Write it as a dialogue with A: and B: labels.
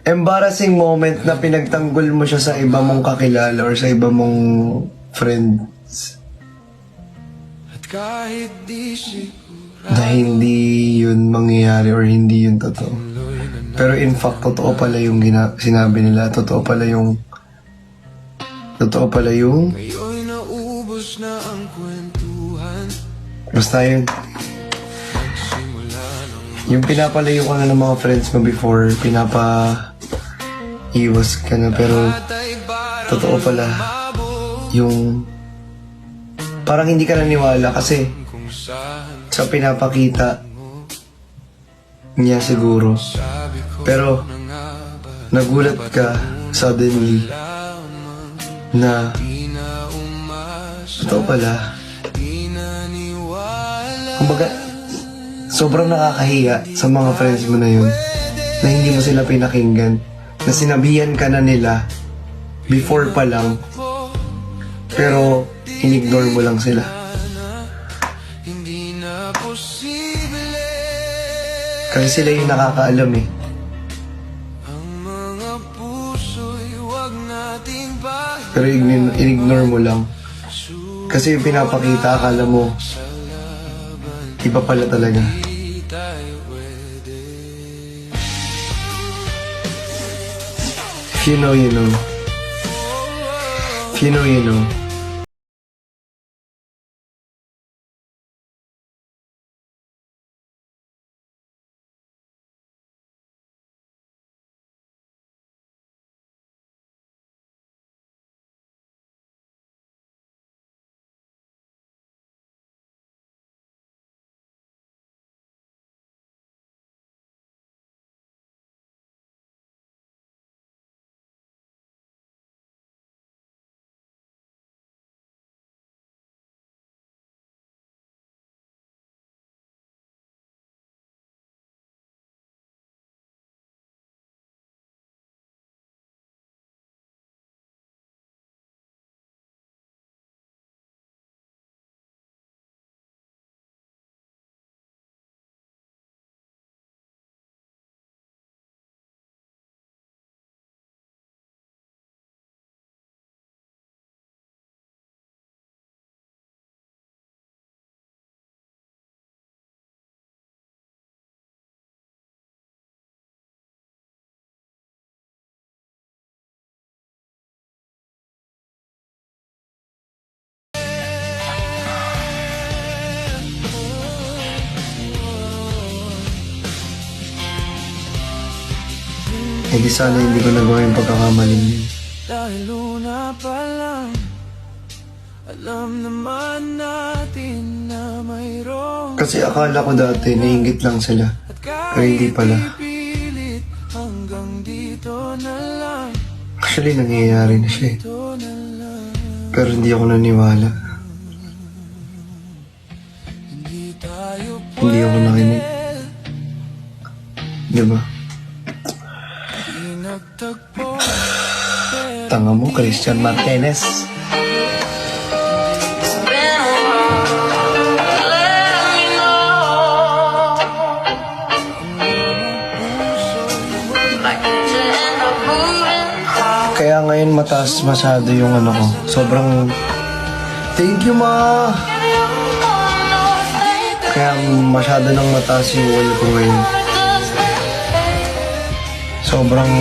A: Embarrassing moment na pinagtanggol mo siya sa iba mong kakilala or sa iba mong friends. Na hindi yun mangyayari or hindi yun totoo. Pero in fact, totoo pala yung sinabi nila. Totoo pala yung basta yun. Yung pinapalayo ka na ng mga friends mo before, pinapa-iwas ka na, pero totoo pala yung parang hindi ka naniwala kasi sa pinapakita niya siguro. Pero nagulat ka suddenly na totoo pala. Kumbaga, sobrang nakakahiya sa mga friends mo na yun na hindi mo sila pinakinggan, na sinabihan ka na nila before pa lang pero in-ignore mo lang sila. Kasi sila yung nakakaalam eh. Pero in-ignore mo lang kasi yung pinapakita akala mo iba pala talaga. If you know, you know. If you know, you know. Eh di sana hindi ko nagawa yung pagkakamaling yun.
B: Dahil una pa lang, alam naman natin na mayroong
A: Kasi akala ko dati naiingit lang sila. Pero hindi pala.
B: pilit hanggang dito na lang,
A: Actually nangyayari na siya eh.
B: dito na lang.
A: Pero hindi ako naniwala.
B: Hindi tayo
A: Hindi ako nakinig. Diba?
B: nagtagpo.
A: Tanga mo, Christian Martinez. Kaya ngayon mataas masyado yung ano ko. Sobrang... Thank you, ma! Kaya masyado nang mataas yung wall ko ngayon. Sobrang